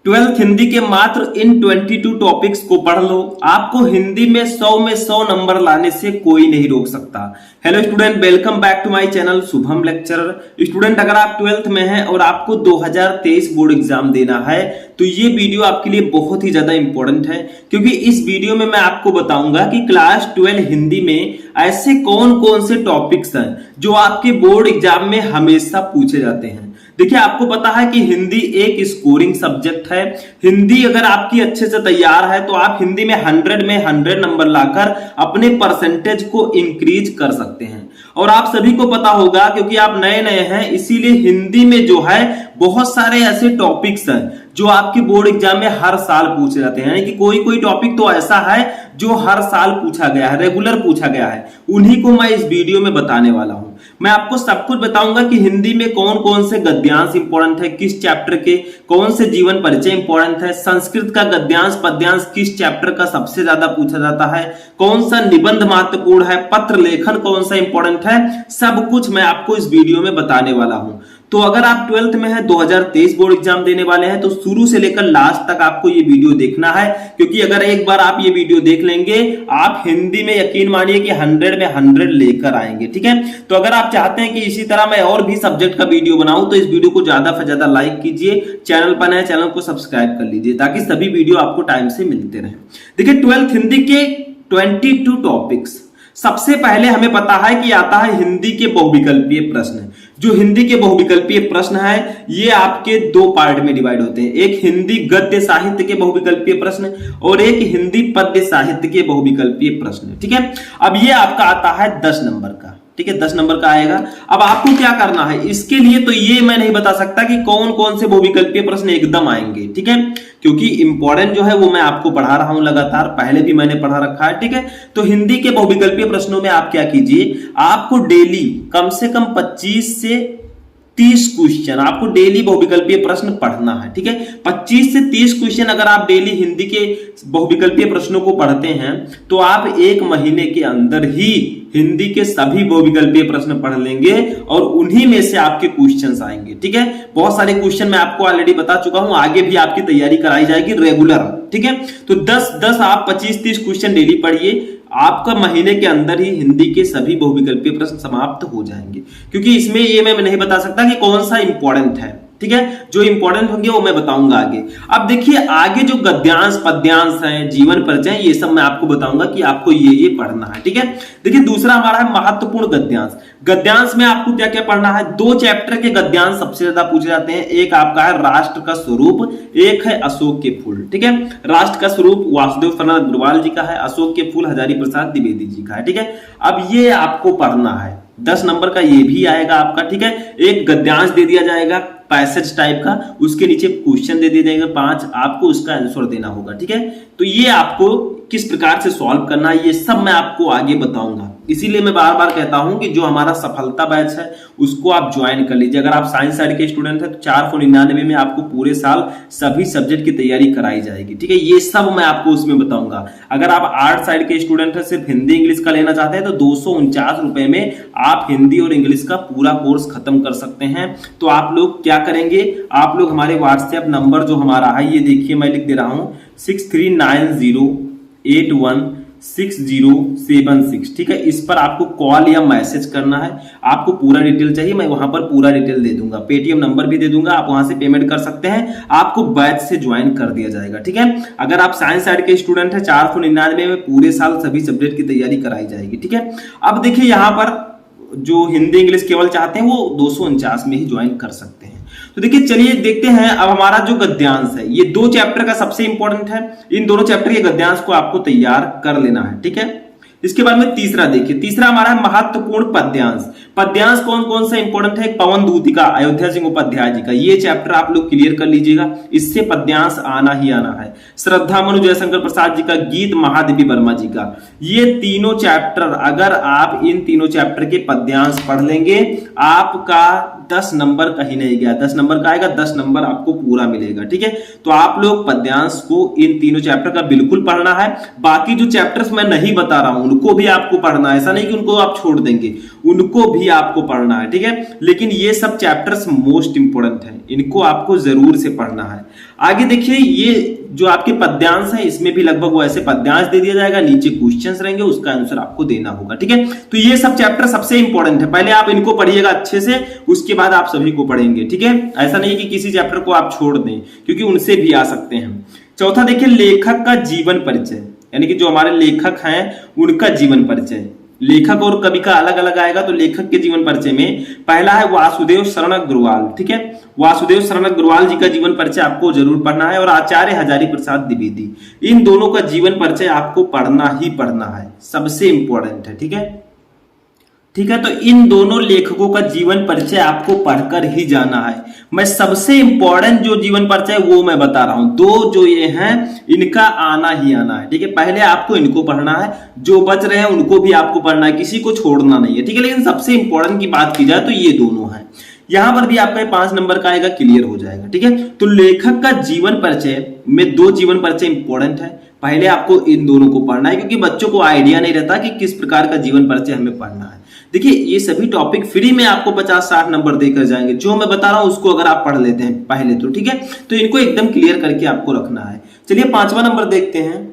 Twelfth Hindi के मात्र इन 22 topics को पढ़ लो, आपको हिंदी में 100 नंबर लाने से कोई नहीं रोक सकता। Hello student, welcome back to my channel Shubham lecturer. Student, अगर आप ट्वेल्थ में हैं और आपको 2023 बोर्ड एग्जाम देना है तो ये वीडियो आपके लिए बहुत ही ज्यादा इंपॉर्टेंट है, क्योंकि इस वीडियो में मैं आपको बताऊंगा कि क्लास 12 हिंदी में ऐसे कौन कौन से टॉपिक्स हैं जो आपके बोर्ड एग्जाम में हमेशा पूछे जाते हैं। देखिए, आपको पता है कि हिंदी एक स्कोरिंग सब्जेक्ट है। हिंदी अगर आपकी अच्छे से तैयार है तो आप हिंदी में 100 नंबर लाकर अपने परसेंटेज को इंक्रीज कर सकते हैं। और आप सभी को पता होगा, क्योंकि आप नए नए हैं, इसीलिए हिंदी में जो है बहुत सारे ऐसे टॉपिक्स हैं जो आपके बोर्ड एग्जाम में हर साल पूछे जाते हैं। यानी कि कोई कोई टॉपिक तो ऐसा है जो हर साल पूछा गया है, रेगुलर पूछा गया है, उन्हीं को मैं इस वीडियो में बताने वाला हूं। मैं आपको सब कुछ बताऊंगा कि हिंदी में कौन कौन से गद्यांश इंपॉर्टेंट है, किस चैप्टर के कौन से जीवन परिचय इंपॉर्टेंट है, संस्कृत का गद्यांश पद्यांश किस चैप्टर का सबसे ज्यादा पूछा जाता है, कौन सा निबंध महत्वपूर्ण है, पत्र लेखन कौन सा इंपॉर्टेंट है, सब कुछ मैं आपको इस वीडियो में बताने वाला हूं। तो अगर आप 12th में हैं, 2023 बोर्ड एग्जाम देने वाले हैं, तो शुरू से लेकर लास्ट तक आपको ये वीडियो देखना है, क्योंकि अगर एक बार आप ये वीडियो देख लेंगे, आप हिंदी में यकीन मानिए कि 100 में 100 लेकर आएंगे। ठीक है, तो अगर आप चाहते हैं कि इसी तरह मैं और भी सब्जेक्ट का वीडियो बनाऊं तो इस वीडियो को ज्यादा से ज्यादा लाइक कीजिए, चैनल पर नए चैनल को सब्सक्राइब कर लीजिए ताकि सभी वीडियो आपको टाइम से मिलते रहे। देखिए, 12th हिंदी के 22 टॉपिक्स, सबसे पहले हमें पता है कि आता है हिंदी के बहुविकल्पीय प्रश्न। जो हिंदी के बहुविकल्पीय प्रश्न है ये आपके दो पार्ट में डिवाइड होते हैं, एक हिंदी गद्य साहित्य के बहुविकल्पीय प्रश्न और एक हिंदी पद्य साहित्य के बहुविकल्पीय प्रश्न। ठीक है, अब ये आपका आता है 10 नंबर का। ठीक है, 10 नंबर का आएगा। अब आपको क्या करना है इसके लिए, तो ये मैं नहीं बता सकता कि कौन कौन से बहुविकल्पीय प्रश्न एकदम आएंगे। ठीक है, क्योंकि इंपॉर्टेंट जो है वो मैं आपको पढ़ा रहा हूं लगातार, पहले भी मैंने पढ़ा रखा है। ठीक है, तो हिंदी के बहुविकल्पीय प्रश्नों में आप क्या कीजिए, आपको डेली कम से कम 25 से 30 क्वेश्चन आपको डेली बहुविकल्पीय प्रश्न पढ़ना है। ठीक है, 25 से 30 क्वेश्चन अगर आप डेली हिंदी के बहुविकल्पीय प्रश्नों को पढ़ते हैं तो आप एक महीने के अंदर ही हिंदी के सभी बहुविकल्पीय प्रश्न पढ़ लेंगे और उन्हीं में से आपके क्वेश्चंस आएंगे। ठीक है, बहुत सारे क्वेश्चन मैं आपको ऑलरेडी बता चुका हूं, आगे भी आपकी तैयारी कराई जाएगी रेगुलर। ठीक है, तो 10 आप 25-30 क्वेश्चन डेली पढ़िए, आपका महीने के अंदर ही हिंदी के सभी बहुविकल्पीय प्रश्न समाप्त हो जाएंगे। क्योंकि इसमें ये मैं नहीं बता सकता कि कौन सा इंपॉर्टेंट है। ठीक है, जो इंपॉर्टेंट होंगे वो मैं बताऊंगा आगे। अब देखिए, आगे जो गद्यांश पद्यांश हैं, जीवन परिचय, ये सब मैं आपको बताऊंगा कि आपको ये पढ़ना है। ठीक है, देखिए दूसरा हमारा है महत्वपूर्ण गद्यांश। गद्यांश में आपको क्या क्या पढ़ना है, दो चैप्टर के गद्यांश सबसे ज्यादा पूछे जाते हैं। एक आपका है राष्ट्र का स्वरूप, एक है अशोक के फूल। ठीक है, राष्ट्र का स्वरूप वासुदेव फर्नांड अग्रवाल जी का है, अशोक के फूल हजारी प्रसाद द्विवेदी जी का है। ठीक है, अब ये आपको पढ़ना है, 10 नंबर का ये भी आएगा आपका। ठीक है, एक गद्यांश दे दिया जाएगा पैसेज टाइप का, उसके नीचे क्वेश्चन दे दिया जाएगा 5, आपको उसका आंसर देना होगा। ठीक है, तो ये आपको किस प्रकार से सॉल्व करना है ये सब मैं आपको आगे बताऊंगा। इसीलिए मैं बार बार कहता हूं कि जो हमारा सफलता बैच है उसको आप ज्वाइन कर लीजिए। अगर आप साइंस साइड के स्टूडेंट हैं तो 499 में आपको पूरे साल सभी सब्जेक्ट की तैयारी कराई जाएगी। ठीक है, ये सब मैं आपको उसमें बताऊंगा। अगर आप आर्ट साइड के स्टूडेंट हैं, सिर्फ हिंदी इंग्लिश का लेना चाहते हैं, तो 249 रुपए में आप हिंदी और इंग्लिश का पूरा कोर्स खत्म कर सकते हैं। तो आप लोग क्या करेंगे, आप लोग हमारे व्हाट्सएप नंबर जो हमारा है, ये देखिए मैं लिख दे रहा हूं 6390816076। ठीक है, इस पर आपको कॉल या मैसेज करना है। आपको पूरा डिटेल चाहिए, मैं वहां पर पूरा डिटेल दे दूंगा, पेटीएम नंबर भी दे दूंगा, आप वहां से पेमेंट कर सकते हैं, आपको बैच से ज्वाइन कर दिया जाएगा। ठीक है, अगर आप साइंस साइड के स्टूडेंट हैं, 499 में पूरे साल सभी सब्जेक्ट की तैयारी कराई जाएगी। ठीक है, अब देखिए यहाँ पर जो हिंदी इंग्लिश केवल चाहते हैं वो 249 में ही ज्वाइन कर सकते हैं। तो देखिए, चलिए देखते हैं। अब हमारा जो गद्यांश है ये 2 चैप्टर का सबसे इंपॉर्टेंट है, इन दोनों चैप्टर के गद्यांश को आपको तैयार कर लेना है। ठीक है, इसके बाद में तीसरा देखिए, तीसरा हमारा है महत्वपूर्ण पद्यांश। पद्यांश कौन कौन सा इंपॉर्टेंट है, पवन दूती का, अयोध्या सिंह उपाध्याय जी का, ये चैप्टर आप लोग क्लियर कर लीजिएगा, इससे पद्यांश आना ही आना है। श्रद्धा मनु जयशंकर प्रसाद जी का, गीत महादेवी वर्मा जी का, ये तीनों चैप्टर, अगर आप इन तीनों चैप्टर के पद्यांश पढ़ लेंगे, आपका 10 नंबर कहीं नहीं गया, 10 नंबर का आएगा, 10 नंबर आपको पूरा मिलेगा। ठीक है, तो आप लोग पद्यांश को इन तीनों चैप्टर का बिल्कुल पढ़ना है। बाकी जो चैप्टर्स मैं नहीं बता रहा हूं उनको भी आपको पढ़ना है, ऐसा नहीं कि उनको आप छोड़ देंगे, उनको भी आपको पढ़ना है। ठीक है, लेकिन ये सब चैप्टर्स मोस्ट इंपोर्टेंट है, इनको आपको जरूर से पढ़ना है। आगे देखिए, ये जो आपके पद्यांश है इसमें भी लगभग वैसे पद्यांश दे दिया जाएगा, नीचे क्वेश्चंस रहेंगे, उसका आंसर आपको देना होगा। ठीक है, तो ये सब चैप्टर सबसे इंपॉर्टेंट है, पहले आप इनको पढ़िएगा अच्छे से, उसके बाद आप सभी को पढ़ेंगे। ठीक है, ऐसा नहीं कि किसी चैप्टर को आप छोड़ दें, क्योंकि उनसे भी आ सकते हैं। चौथा देखिए, लेखक का जीवन परिचय, यानी कि जो हमारे लेखक हैं उनका जीवन परिचय। लेखक और कवि का अलग अलग आएगा, तो लेखक के जीवन परिचय में पहला है वासुदेव शरण अग्रवाल। ठीक है, वासुदेव शरण अग्रवाल जी का जीवन परिचय आपको जरूर पढ़ना है, और आचार्य हजारी प्रसाद द्विवेदी, इन दोनों का जीवन परिचय आपको पढ़ना ही पढ़ना है, सबसे इंपॉर्टेंट है। ठीक है, ठीक है, तो इन दोनों लेखकों का जीवन परिचय आपको पढ़कर ही जाना है। मैं सबसे इंपॉर्टेंट जो जीवन परिचय वो मैं बता रहा हूं, दो जो ये हैं इनका आना ही आना है। ठीक है, पहले आपको इनको पढ़ना है, जो बच रहे हैं उनको भी आपको पढ़ना है, किसी को छोड़ना नहीं है। ठीक है, लेकिन सबसे इंपॉर्टेंट की बात की जाए तो ये दोनों हैं, यहां पर भी आपका 5 नंबर का आएगा, क्लियर हो जाएगा। ठीक है, तो लेखक का जीवन परिचय में 2 जीवन परिचय इंपॉर्टेंट है, पहले आपको इन दोनों को पढ़ना है, क्योंकि बच्चों को आइडिया नहीं रहता कि किस प्रकार का जीवन परिचय हमें पढ़ना है। देखिए, ये सभी टॉपिक फ्री में आपको 50-60 नंबर देकर जाएंगे, जो मैं बता रहा हूं उसको अगर आप पढ़ लेते हैं पहले तो। ठीक है, तो इनको एकदम क्लियर करके आपको रखना है। चलिए 5वां नंबर देखते हैं।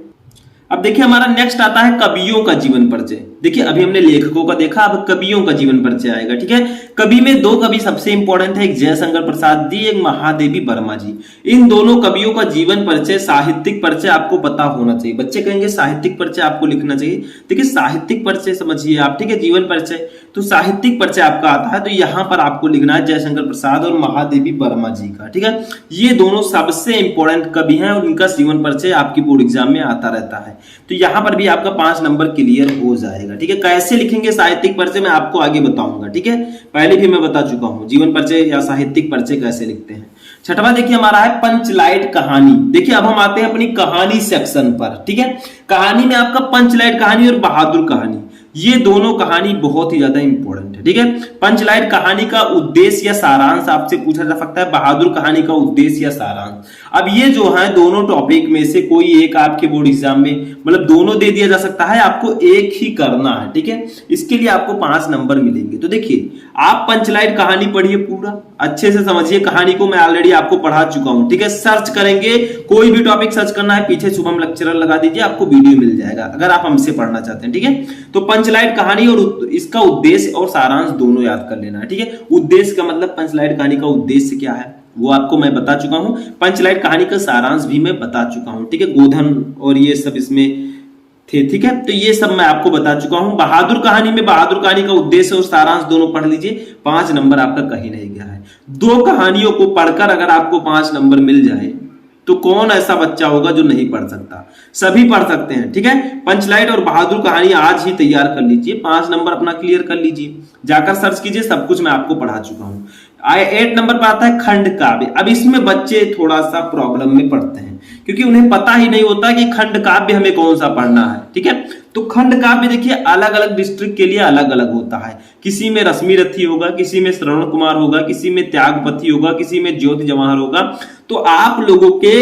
अब देखिए, हमारा नेक्स्ट आता है कवियों का जीवन परिचय। देखिए, अभी हमने लेखकों का देखा, अब कवियों का जीवन परिचय आएगा। ठीक है, कवि में 2 कवि सबसे इंपॉर्टेंट है, एक जयशंकर प्रसाद जी, एक महादेवी वर्मा जी। इन दोनों कवियों का जीवन परिचय, साहित्यिक परिचय आपको पता होना चाहिए। बच्चे कहेंगे साहित्यिक परिचय आपको लिखना चाहिए, देखिए साहित्यिक परिचय समझिए आप। ठीक है, जीवन परिचय तो साहित्यिक परिचय आपका आता है, तो यहां पर आपको लिखना है जयशंकर प्रसाद और महादेवी वर्मा जी का। ठीक है, ये दोनों सबसे इंपॉर्टेंट कवि हैं और इनका जीवन परिचय आपकी बोर्ड एग्जाम में आता रहता है, तो यहां पर भी आपका 5 नंबर क्लियर हो जाएगा। ठीक है, कैसे लिखेंगे साहित्यिक परिचय मैं आपको आगे बताऊंगा। ठीक है, पहले भी मैं बता चुका हूं जीवन परिचय या साहित्यिक परिचय कैसे लिखते हैं। छठवां देखिए हमारा है पंचलाइट कहानी। देखिए, अब हम आते हैं अपनी कहानी सेक्शन पर। ठीक है, कहानी में आपका पंचलाइट कहानी और बहादुर कहानी, ये दोनों कहानी बहुत ही ज्यादा इंपॉर्टेंट है। ठीक है, पंचलाइट कहानी का उद्देश्य या सारांश आपसे पूछा जा सकता है, बहादुर कहानी का उद्देश्य या सारांश। अब ये जो है दोनों टॉपिक में से कोई एक आपके बोर्ड एग्जाम में, मतलब दोनों दे दिया जा सकता है, आपको एक ही करना है। ठीक है, इसके लिए आपको 5 नंबर मिलेंगे। तो देखिए, आप पंचलाइट कहानी पढ़िए, पूरा अच्छे से समझिए कहानी को, मैं ऑलरेडी आपको पढ़ा चुका हूं। ठीक है, सर्च करेंगे, कोई भी टॉपिक सर्च करना है, पीछे शुभम लेक्चरर लगा दीजिए, आपको वीडियो मिल जाएगा अगर आप हमसे पढ़ना चाहते हैं। ठीक है, तो पंचलाइट कहानी और इसका उद्देश्य और सारांश दोनों याद कर लेना है। ठीक है, उद्देश्य का मतलब पंचलाइट कहानी का उद्देश्य क्या है वो आपको मैं बता चुका हूं, पंचलाइट कहानी का सारांश भी मैं बता चुका हूं। ठीक है, गोधन और ये सब इसमें थे। ठीक है, तो ये सब मैं आपको बता चुका हूं। बहादुर कहानी में बहादुर कहानी का उद्देश्य और सारांश दोनों पढ़ लीजिए, 5 नंबर आपका कहीं नहीं गया है। 2 कहानियों को पढ़कर अगर आपको 5 नंबर मिल जाए तो कौन ऐसा बच्चा होगा जो नहीं पढ़ सकता, सभी पढ़ सकते हैं। ठीक है, पंचलाइट और बहादुर कहानी आज ही तैयार कर लीजिए, 5 नंबर अपना क्लियर कर लीजिए, जाकर सर्च कीजिए, सब कुछ मैं आपको पढ़ा चुका हूं। 8 नंबर पर आता है खंड काव्य। अब इसमें बच्चे थोड़ा सा प्रॉब्लम में पड़ते हैं, क्योंकि उन्हें पता ही नहीं होता कि खंड काव्य हमें कौन सा पढ़ना है। ठीक है, तो खंड काव्य देखिए अलग अलग डिस्ट्रिक्ट के लिए अलग अलग होता है, किसी में रश्मि रथी होगा, किसी में श्रवण कुमार होगा, किसी में त्यागपति होगा, किसी में ज्योति जवाहर होगा, तो आप लोगों के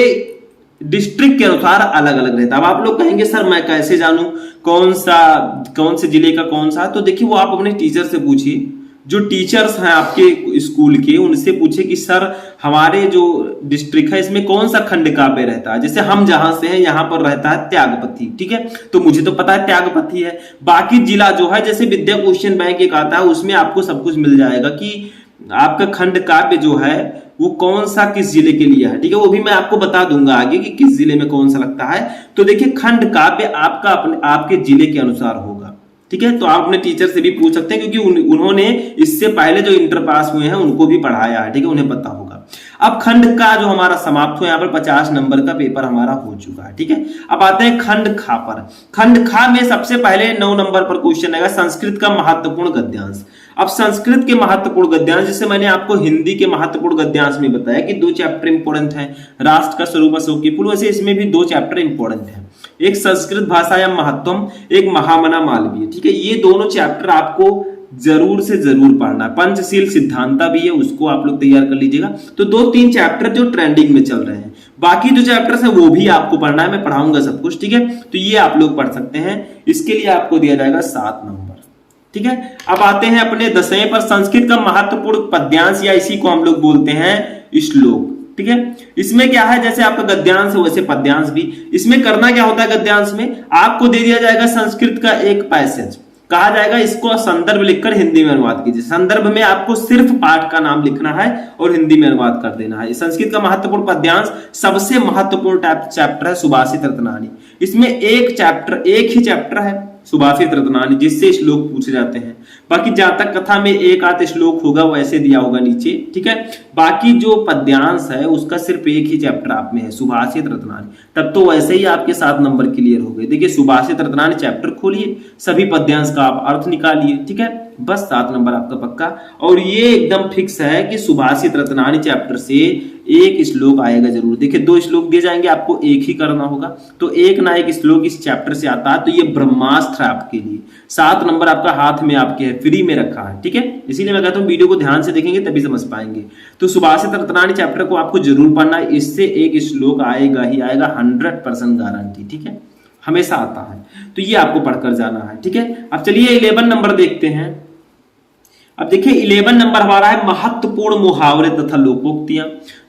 डिस्ट्रिक्ट के अनुसार अलग अलग रहता है। अब आप लोग कहेंगे सर मैं कैसे जानूं कौन से जिले का कौन सा, तो देखिए वो आप अपने टीचर से पूछिए, जो टीचर्स हैं आपके स्कूल के उनसे पूछे कि सर हमारे जो डिस्ट्रिक्ट है इसमें कौन सा खंड काव्य रहता है। जैसे हम जहां से हैं यहाँ पर रहता है त्यागपति। ठीक है, तो मुझे तो पता है त्यागपति है, बाकी जिला जो है जैसे विद्या क्वेश्चन बैंक एक आता है उसमें आपको सब कुछ मिल जाएगा कि आपका खंड काव्य जो है वो कौन सा किस जिले के लिए है। ठीक है, वो भी मैं आपको बता दूंगा आगे कि किस जिले में कौन सा लगता है। तो देखिए खंड काव्य आपका आपके जिले के अनुसार होगा। ठीक है, तो आप अपने टीचर से भी पूछ सकते हैं, क्योंकि उन्होंने इससे पहले जो इंटर पास हुए हैं उनको भी पढ़ाया है। ठीक है, उन्हें पता होगा। अब खंड का जो हमारा समाप्त हुआ, यहाँ पर 50 नंबर का पेपर हमारा हो चुका है। ठीक है, अब आते हैं खंड खा पर। खंड खा में सबसे पहले 9 नंबर पर क्वेश्चन आएगा संस्कृत का महत्वपूर्ण गद्यांश। अब संस्कृत के महत्वपूर्ण गद्यांश, जैसे मैंने आपको हिंदी के महत्वपूर्ण गद्यांश में बताया कि 2 चैप्टर इंपॉर्टेंट हैं, राष्ट्र का स्वरूप अशोक के फूल, वैसे इसमें भी 2 चैप्टर इंपॉर्टेंट हैं, एक संस्कृत भाषा या महत्वम, एक महामना मालवीय। ठीक है, ये दोनों चैप्टर आपको जरूर से जरूर पढ़ना। पंचशील सिद्धांता भी है, उसको आप लोग तैयार कर लीजिएगा। तो 2-3 चैप्टर जो ट्रेंडिंग में चल रहे हैं, बाकी जो चैप्टर्स है वो भी आपको पढ़ना है, मैं पढ़ाऊंगा सब कुछ, ठीक है। तो ये आप लोग पढ़ सकते हैं, इसके लिए आपको दिया जाएगा 7 नंबर, ठीक है। अब आते हैं अपने 10वें पर, संस्कृत का महत्वपूर्ण पद्यांश या इसी को हम लोग बोलते हैं श्लोक, ठीक है। इसमें क्या है, जैसे आपका गद्यांश है वैसे पद्यांश भी। इसमें करना क्या होता है, गद्यांश में आपको दे दिया जाएगा संस्कृत का एक पैसेज, कहा जाएगा इसको संदर्भ लिखकर हिंदी में अनुवाद कीजिए। संदर्भ में आपको सिर्फ पाठ का नाम लिखना है और हिंदी में अनुवाद कर देना है। संस्कृत का महत्वपूर्ण पद्यांश सबसे महत्वपूर्ण चैप्टर है सुभाषित रत्नावली। इसमें एक ही चैप्टर है सुभाषित रत्नावली, जिससे श्लोक पूछे जाते हैं। बाकी जातक कथा में एक आध श्लोक होगा, वैसे दिया होगा नीचे, ठीक है। बाकी जो पद्यांश है उसका सिर्फ एक ही चैप्टर आप में है, सुभाषित रत्नावली। तब तो वैसे ही आपके 7 नंबर क्लियर हो गए। देखिए सुभाषित रत्नावली चैप्टर खोलिए, सभी पद्यांश का आप अर्थ निकालिए, ठीक है, बस 7 नंबर आपका पक्का। और ये एकदम फिक्स है कि सुभाषित रत्नावली चैप्टर से एक श्लोक आएगा जरूर। देखिए 2 श्लोक दिए जाएंगे, आपको एक ही करना होगा, तो एक ना एक श्लोक इस चैप्टर से आता है, तो ये ब्रह्मास्त्र है आपके लिए। 7 नंबर आपका हाथ में आपके है, फ्री में रखा है, ठीक है। इसीलिए मैं कहता हूं वीडियो को ध्यान से देखेंगे तभी समझ पाएंगे। तो सुभाषित रत्नावली चैप्टर को आपको जरूर पढ़ना है, इससे एक श्लोक आएगा ही आएगा, 100% गारंटी, ठीक है, हमेशा आता है। तो ये आपको पढ़कर जाना है, ठीक है। अब चलिए 11 नंबर देखते हैं। अब देखिए 11 नंबर हमारा है महत्वपूर्ण मुहावरे तथा लोकोक्तियां।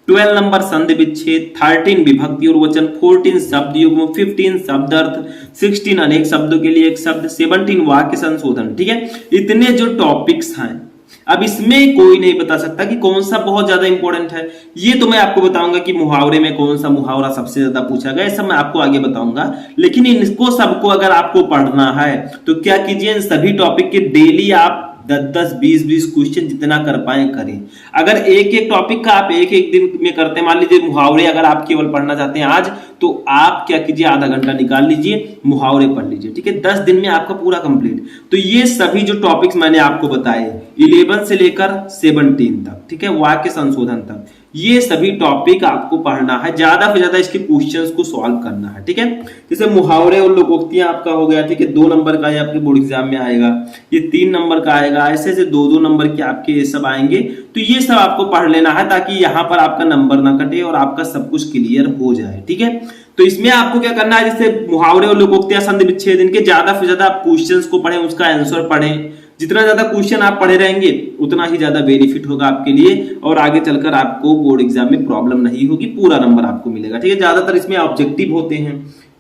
12 नंबर संधि विच्छेद, 13 विभक्ति और वचन, 14 शब्द युग्म, 15 शब्द अर्थ, 16 अनेक शब्दों के लिए एक शब्द, 17 वाक्य संशोधन, ठीक है। इतने जो टॉपिक्स हैं, अब इसमें कोई नहीं बता सकता कि कौन सा बहुत ज्यादा इंपॉर्टेंट है। ये तो मैं आपको बताऊंगा कि मुहावरे में कौन सा मुहावरा सबसे ज्यादा पूछा गया, सब मैं आपको आगे बताऊंगा। लेकिन इनको सबको अगर आपको पढ़ना है तो क्या कीजिए, इन सभी टॉपिक के डेली आप 10-10, 20-20 क्वेश्चन जितना कर पाए करें। अगर एक एक टॉपिक का आप एक एक दिन में करते हैं, मान लीजिए मुहावरे अगर आप केवल पढ़ना चाहते हैं आज, तो आप क्या कीजिए, आधा घंटा निकाल लीजिए, मुहावरे पढ़ लीजिए, ठीक है। 10 दिन में आपका पूरा कंप्लीट। तो ये सभी जो टॉपिक्स मैंने आपको बताए 11 से लेकर 17 तक, ठीक है, वाक्य संशोधन तक, ये सभी टॉपिक आपको पढ़ना है, ज्यादा से ज्यादा इसके क्वेश्चंस को सॉल्व करना है, ठीक है। जैसे मुहावरे और लोकोक्तियां आपका हो गया, ठीक है, 2 नंबर का ये आपके बोर्ड एग्जाम में आएगा, ये 3 नंबर का आएगा, ऐसे ऐसे 2-2 नंबर के आपके ये सब आएंगे। तो ये सब आपको पढ़ लेना है ताकि यहाँ पर आपका नंबर ना कटे और आपका सब कुछ क्लियर हो जाए, ठीक है। तो इसमें आपको क्या करना है, जैसे मुहावरे और लोकोक्तियां, संधि विच्छेद, इनके ज्यादा से ज्यादा आप क्वेश्चंस को पढ़ें, उसका आंसर पढ़ें। जितना ज्यादा क्वेश्चन आप पढ़े रहेंगे उतना ही ज्यादा बेनिफिट होगा आपके लिए, और आगे चलकर आपको बोर्ड एग्जाम में प्रॉब्लम नहीं होगी, पूरा नंबर आपको मिलेगा, ठीक है। ज्यादातर इसमें ऑब्जेक्टिव होते हैं,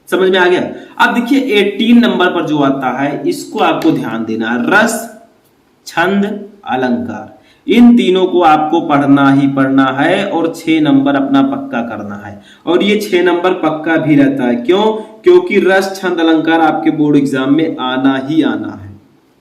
समझ में आ गया। अब देखिए 18 नंबर पर जो आता है, इसको आपको ध्यान देना है, रस, छंद, अलंकार, इन तीनों को आपको पढ़ना ही पढ़ना है और 6 नंबर अपना पक्का करना है। और ये 6 नंबर पक्का भी रहता है, क्यों? क्योंकि रस, छंद, अलंकार आपके बोर्ड एग्जाम में आना ही आना है,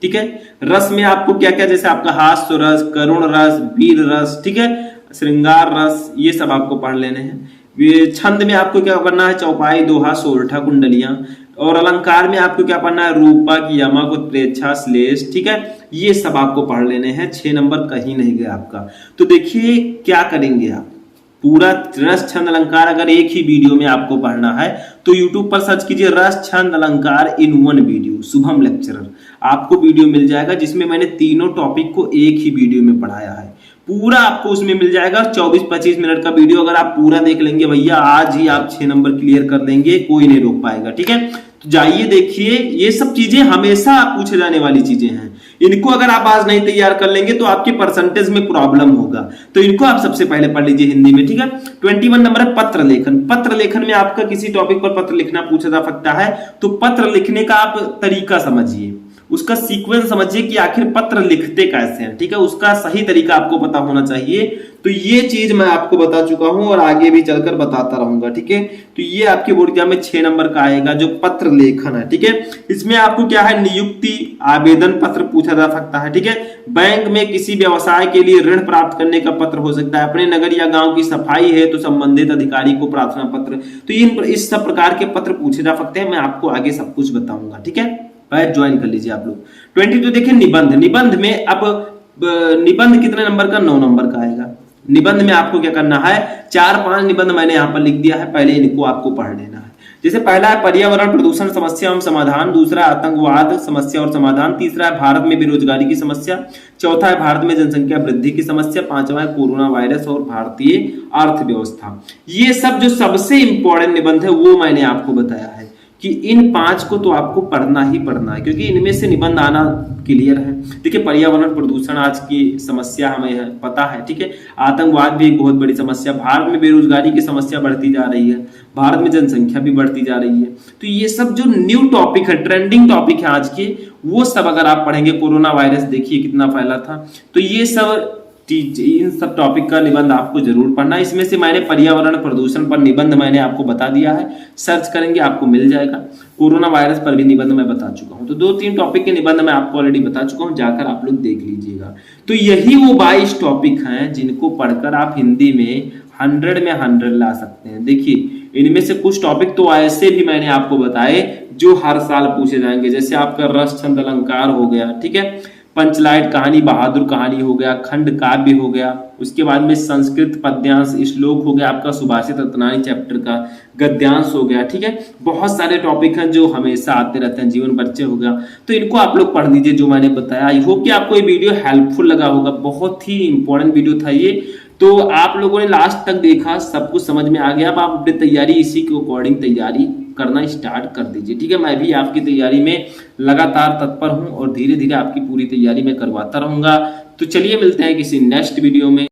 ठीक है। रस में आपको क्या क्या, जैसे आपका हास्य रस, करुण रस, वीर रस, ठीक है, श्रृंगार रस, ये सब आपको पढ़ लेने हैं। छंद में आपको क्या करना है, चौपाई, दोहा, सोरठा, कुंडलियां। और अलंकार में आपको क्या पढ़ना है, रूपक, यमक, उत्प्रेक्षा, श्लेष, ठीक है, ये सब आपको पढ़ लेने हैं। 6 नंबर कहीं नहीं गया आपका। तो देखिए क्या करेंगे आप, पूरा रस, छंद, अलंकार अगर एक ही वीडियो में आपको पढ़ना है तो YouTube पर सर्च कीजिए रस, छंद, अलंकार इन 1 वीडियो, शुभम लेक्चरर, आपको वीडियो मिल जाएगा जिसमें मैंने तीनों टॉपिक को एक ही वीडियो में पढ़ाया है। पूरा आपको उसमें मिल जाएगा, 24-25 मिनट का वीडियो। अगर आप पूरा देख लेंगे भैया, आज ही आप 6 नंबर क्लियर कर देंगे, कोई नहीं रोक पाएगा, ठीक है। तो जाइए देखिए, ये सब चीजें हमेशा पूछे जाने वाली चीजें हैं। इनको अगर आप आज नहीं तैयार कर लेंगे तो आपके परसेंटेज में प्रॉब्लम होगा। तो इनको आप सबसे पहले पढ़ लीजिए हिंदी में, ठीक है। 21 नंबर है पत्र लेखन। पत्र लेखन में आपका किसी टॉपिक पर पत्र लिखना पूछा जा सकता है, तो पत्र लिखने का आप तरीका समझिए, उसका सीक्वेंस समझिए कि आखिर पत्र लिखते कैसे हैं, ठीक है, उसका सही तरीका आपको पता होना चाहिए। तो ये चीज मैं आपको बता चुका हूं और आगे भी चलकर बताता रहूंगा, ठीक है। तो ये आपके बोर्ड एग्जाम में 6 नंबर का आएगा जो पत्र लेखन है, ठीक है। इसमें आपको क्या है, नियुक्ति, आवेदन पत्र पूछा जा सकता है, ठीक है। बैंक में किसी व्यवसाय के लिए ऋण प्राप्त करने का पत्र हो सकता है। अपने नगर या गांव की सफाई है तो संबंधित अधिकारी को प्रार्थना पत्र। तो इस सब प्रकार के पत्र पूछे जा सकते हैं, मैं आपको आगे सब कुछ बताऊंगा, ठीक है। बैच ज्वाइन कर लीजिए आप लोग। 22 देखिए निबंध। निबंध में अब निबंध कितने नंबर का, 9 नंबर का आएगा। निबंध में आपको क्या करना है, 4-5 निबंध मैंने यहां पर लिख दिया है, पहले इनको आपको पढ़ लेना है। जैसे पहला है पर्यावरण प्रदूषण समस्या एवं समाधान, दूसरा है आतंकवाद समस्या और समाधान, तीसरा है भारत में बेरोजगारी की समस्या, चौथा है भारत में जनसंख्या वृद्धि की समस्या, पांचवा है कोरोना वायरस और भारतीय अर्थव्यवस्था। ये सब जो सबसे इंपॉर्टेंट निबंध है वो मैंने आपको बताया है कि इन 5 को तो आपको पढ़ना ही पढ़ना है, क्योंकि इनमें से निबंध आना क्लियर है। देखिए पर्यावरण प्रदूषण आज की समस्या हमें पता है, ठीक है। आतंकवाद भी एक बहुत बड़ी समस्या, भारत में बेरोजगारी की समस्या बढ़ती जा रही है, भारत में जनसंख्या भी बढ़ती जा रही है। तो ये सब जो न्यू टॉपिक है, ट्रेंडिंग टॉपिक है आज के, वो सब अगर आप पढ़ेंगे, कोरोना वायरस देखिए कितना फैला था, तो ये सब इन सब टॉपिक का निबंध आपको जरूर पढ़ना है। इसमें से मैंने पर्यावरण प्रदूषण पर निबंध मैंने आपको बता दिया है, सर्च करेंगे आपको मिल जाएगा। कोरोना वायरस पर भी निबंध मैं बता चुका हूं, तो 2-3 टॉपिक के निबंध मैं आपको ऑलरेडी बता चुका हूं, जाकर आप लोग देख लीजिएगा। तो यही वो 22 टॉपिक हैं जिनको पढ़कर आप हिंदी में 100 में 100 ला सकते हैं। देखिए इनमें से कुछ टॉपिक तो ऐसे भी मैंने आपको बताए जो हर साल पूछे जाएंगे, जैसे आपका रस छंद अलंकार हो गया, ठीक है, पंचलाइट कहानी, बहादुर कहानी हो गया, खंड काव्य हो गया, उसके बाद में संस्कृत पद्यांश श्लोक हो गया, आपका सुभाषित रत्नानी चैप्टर का गद्यांश हो गया, ठीक है। बहुत सारे टॉपिक हैं जो हमेशा आते रहते हैं, जीवन परिचय हो गया, तो इनको आप लोग पढ़ लीजिए जो मैंने बताया। आई होप कि आपको ये वीडियो हेल्पफुल लगा होगा, बहुत ही इंपॉर्टेंट वीडियो था ये। तो आप लोगों ने लास्ट तक देखा, सब कुछ समझ में आ गया। अब आप अपनी तैयारी इसी के अकॉर्डिंग तैयारी करना स्टार्ट कर दीजिए, ठीक है। मैं भी आपकी तैयारी में लगातार तत्पर हूं और धीरे धीरे आपकी पूरी तैयारी में करवाता रहूंगा। तो चलिए मिलते हैं किसी नेक्स्ट वीडियो में।